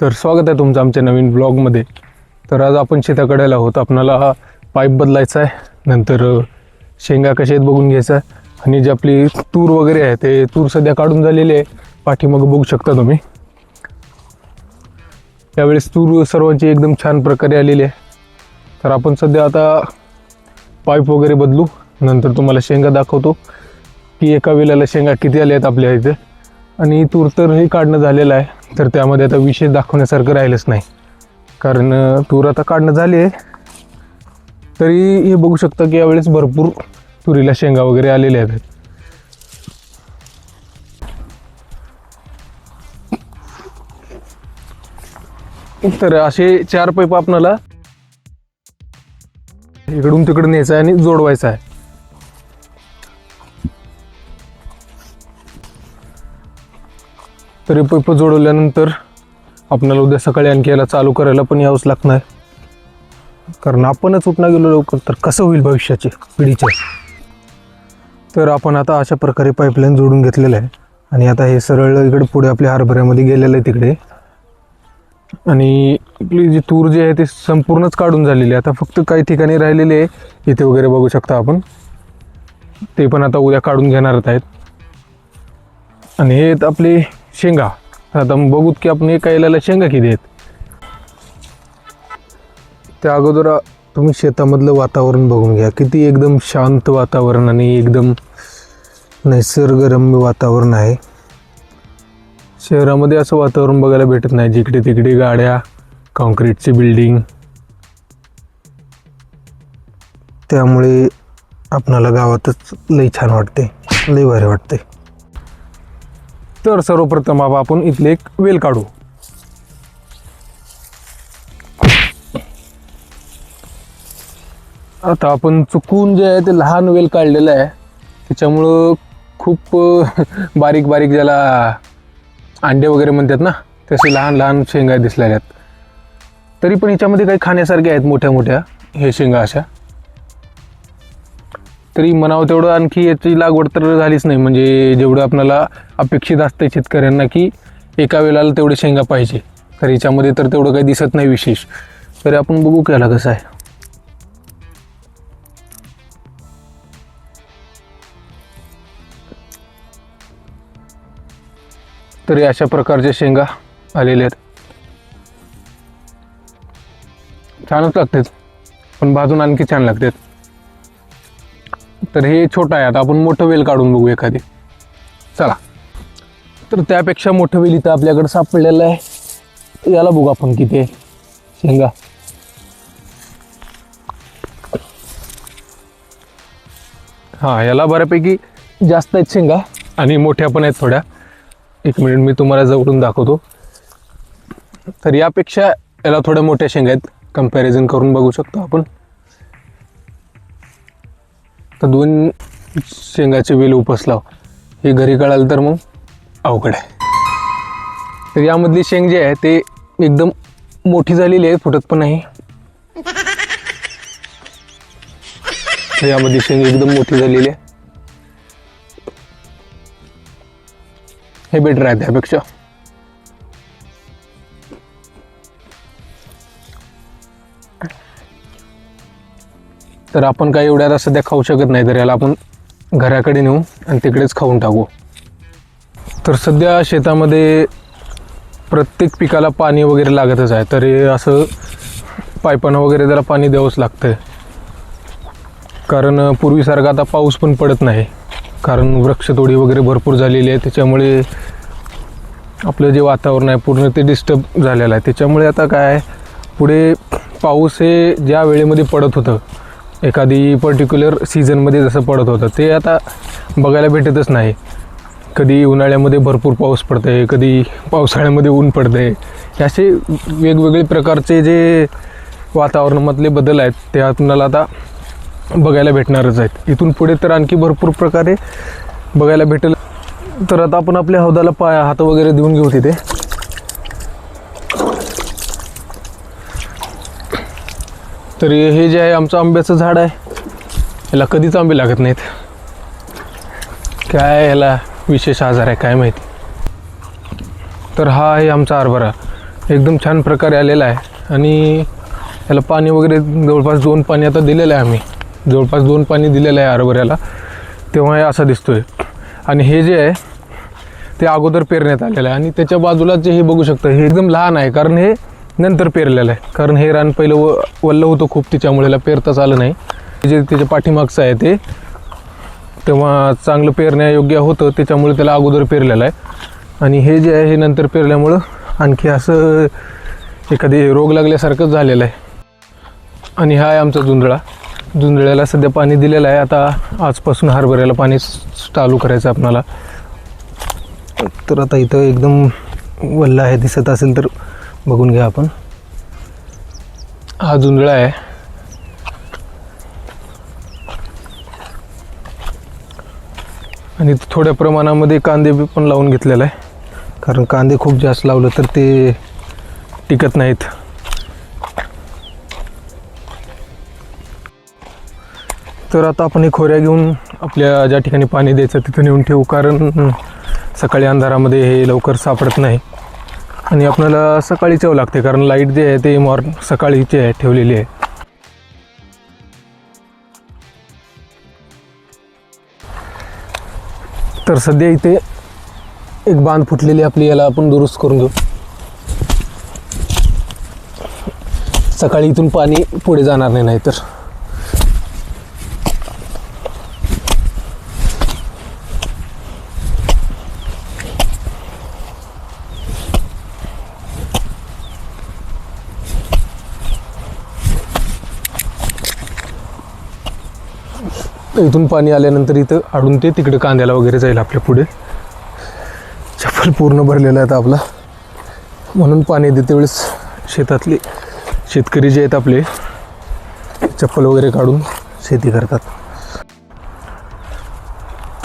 तर स्वागत आहे तुमचं आमच्या नवीन ब्लॉगमध्ये. तर आज आपण शेताकडे आहोत. आपणाला हा पाईप बदलायचा आहे, नंतर शेंगा कशा आहेत बघून घ्यायचा आहे, आणि जी आपली तूर वगैरे आहे ते तूर सध्या काढून झालेली आहे. पाठीमागं बघू शकता तुम्ही. यावेळेस तूर सर्वांची एकदम छान प्रकारे आलेली आहे. तर आपण सध्या आता पाईप वगैरे बदलू, नंतर तुम्हाला शेंगा दाखवतो की एका वेळेला शेंगा किती आल्या आहेत आपल्या इथे. आणि तूर तर हे काढणं झालेलं आहे, तर त्यामध्ये आता विशेष दाखवण्यासारखं राहिलंच नाही, कारण तूर आता काढणं झाली आहे. तरी हे बघू शकता की यावेळेस भरपूर तुरीला शेंगा वगैरे आलेल्या आहेत. तर असे 4 पाईप आपणाला इकडून तिकडे न्यायचं आहे आणि जोडवायचं आहे. तरी पाईप जोडवल्यानंतर आपल्याला उद्या सकाळी आणखी याला चालू करायला पण यावंच लागणार, कारण आपणच उठणं गेलो लवकर तर कसं होईल भविष्याचे पिढीचे. तर आपण आता अशा प्रकारे पाईपलाईन जोडून घेतलेलं आहे, आणि आता हे सरळ इकडे पुढे आपल्या हरभऱ्यामध्ये गेलेलं आहे तिकडे. आणि आपली जी तूर जी आहे ती संपूर्णच काढून झालेली आहे. आता फक्त काही ठिकाणी राहिलेले आहे, इथे वगैरे बघू शकता आपण. ते पण आता उद्या काढून घेणारच आहेत. आणि हे आपले शेंगा. आता बघूत की आपण एका याला शेंगा किती आहेत. त्या अगोदर तुम्ही शेतामधलं वातावरण बघून घ्या, किती एकदम शांत वातावरण आणि एकदम निसर्गरम्य वातावरण आहे. शहरामध्ये असं वातावरण बघायला भेटत नाही, जिकडे तिकडे गाड्या, कॉन्क्रीटची बिल्डिंग. त्यामुळे आपणाला गावातच लई छान वाटते, लई भारी वाटते. तर सर्वप्रथम आपण इथले एक वेल काढू. आता आपण चुकून जे आहे ते लहान वेल काढलेलं आहे, त्याच्यामुळं खूप बारीक बारीक, ज्याला अंडे वगैरे म्हणतात ना, तसे लहान लहान शेंगा दिसलेल्या आहेत. तरी पण ह्याच्यामध्ये काही खाण्यासारखे आहेत मोठ्या मोठ्या हे शेंगा अशा. तरी म्हणावं तेवढं आणखी याची लागवड तर झालीच नाही, म्हणजे जेवढं आपल्याला अपेक्षित असते शेतकऱ्यांना की एका वेळेला तेवढे शेंगा पाहिजे. तर याच्यामध्ये तर तेवढं काही दिसत नाही विशेष. तरी आपण बघू त्याला कसं आहे. तरी अशा प्रकारच्या शेंगा आलेल्या आहेत. छानच लागतात, पण भाजून आणखी छान लागतात. तर हे छोटं आहे. आता आपण मोठं वेल काढून बघू एखादी. चला. तर त्यापेक्षा मोठं वेल इथं आपल्याकडे सापडलेलं आहे. याला बघू आपण किती आहे शेंगा. हां, याला बऱ्यापैकी जास्त आहेत शेंगा, आणि मोठ्या पण आहेत थोड्या. एक मिनिट, मी तुम्हाला जवळून दाखवतो. तर यापेक्षा याला थोड्या मोठ्या शेंगा आहेत, कंपॅरिझन करून बघू शकतो आपण. तर 2 शेंगाचे वेल उपसला, हे घरी कळालं तर मग अवघड आहे. तर यामधली शेंग जी आहे ते एकदम मोठी झालेली आहे, फुटत पण नाही. तर यामधली शेंग एकदम मोठी झालेली आहे. हे बेटर आहे त्यापेक्षा. तर आपण काय एवढ्या सध्या खाऊ शकत नाही, तर याला आपण घराकडे नेऊ आणि तिकडेच खाऊन टाकू. तर सध्या शेतामध्ये प्रत्येक पिकाला पाणी वगैरे लागतच आहे. तर हे असं पाईपानं वगैरे त्याला पाणी द्यावंच लागतं, कारण पूर्वीसारखा आता पाऊस पण पडत नाही, कारण वृक्षतोडी वगैरे भरपूर झालेली आहे. त्याच्यामुळे आपलं जे वातावरण आहे पूर्ण ते डिस्टर्ब झालेलं आहे. त्याच्यामुळे आता काय, पुढे पाऊस हे ज्या वेळेमध्ये पडत होतं, एखादी पर्टिक्युलर सीझनमध्ये जसं पडत होतं, ते आता बघायला भेटतच नाही. कधी उन्हाळ्यामध्ये भरपूर पाऊस पडते, कधी पावसाळ्यामध्ये ऊन पडते. असे वेगवेगळे प्रकारचे जे वातावरणामधले बदल आहेत ते आपल्याला आता बघायला भेटणारच आहेत. इथून पुढे तर आणखी भरपूर प्रकारे बघायला भेटेल. तर आता आपण आपल्या हौदाला हात वगैरे देऊन घेऊ तिथे. तर हे जे आहे आमचं आंब्याचं झाड आहे, याला कधीच आंबे लागत नाहीत. काय याला विशेष आजार आहे काय माहिती. तर हा आहे आमचा हरभरा. एकदम छान प्रकारे आलेला आहे आणि याला पाणी वगैरे जवळपास 2 पाणी आता दिलेलं आहे आम्ही, जवळपास 2 पाणी दिलेलं आहे हरभऱ्याला, तेव्हा हे असा दिसतोय. आणि हे जे आहे ते अगोदर पेरण्यात आलेलं आहे आणि त्याच्या बाजूला जे हे बघू शकता हे एकदम लहान आहे, कारण हे नंतर पेरलेलं आहे. कारण हे रान पहिलं वल्लं होतं खूप, त्याच्यामुळे याला पेरताच आलं नाही. जे त्याच्या पाठीमागचं आहे ते तेव्हा चांगलं पेरण्यायोग्य होतं, त्याच्यामुळे त्याला अगोदर पेरलेलं आहे. आणि हे जे आहे हे नंतर पेरल्यामुळं आणखी असं एखादी रोग लागल्यासारखंच झालेलं आहे. आणि हा आहे आमचा जुंधळा. जुंधळ्याला सध्या पाणी दिलेलं आहे. आता आजपासून हरभऱ्याला पाणी चालू करायचं आपणाला. तर आता इथं एकदम वल्ला आहे, दिसत असेल तर बघून घ्या आपण. हा जुंधळा आहे. आणि थोड्या प्रमाणामध्ये कांदे पण लावून घेतलेला आहे, कारण कांदे खूप जास्त लावलं तर ते टिकत नाहीत. तर आता आपण हे खोऱ्या घेऊन आपल्या ज्या ठिकाणी पाणी द्यायचं तिथं नेऊन ठेवू, कारण सकाळी अंधारामध्ये हे लवकर सापडत नाही आणि आपल्याला सकाळीच यावं लागते, कारण लाईट जे आहे ते सकाळीची आहे ठेवलेली आहे. तर सध्या इथे एक बांध फुटलेली आपली, याला आपण दुरुस्त करून घेऊ. सकाळी इथून पाणी पुढे जाणार नाही तर. इथून पाणी आल्यानंतर इथं आडून ते तिकडे कांद्याला वगैरे जाईल आपल्या पुढे. चप्पल पूर्ण भरलेला आहे आपला, म्हणून पाणी देते वेळेस शेतातले शेतकरी जे आहेत आपले चप्पल वगैरे काढून शेती करतात.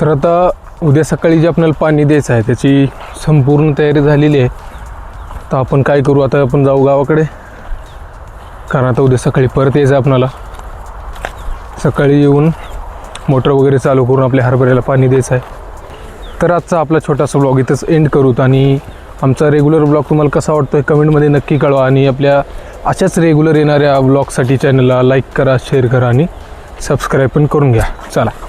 तर आता उद्या सकाळी जे आपल्याला पाणी द्यायचं आहे त्याची संपूर्ण तयारी झालेली आहे. तर आपण काय करू, आता आपण जाऊ गावाकडे, कारण आता उद्या सकाळी परत यायचं आपणाला. सकाळी येऊन मोटर वगैरे चालू करून आपल्या हरभऱ्याला पाणी द्यायचं आहे. तर आजचा आपला छोटासा ब्लॉग इथंच एंड करूत. आणि आमचा रेग्युलर ब्लॉग तुम्हाला कसा वाटतो हे कमेंटमध्ये नक्की कळवा. आणि आपल्या अशाच रेग्युलर येणाऱ्या ब्लॉगसाठी चॅनलला लाईक करा, शेअर करा आणि सबस्क्राईब पण करून घ्या. चला.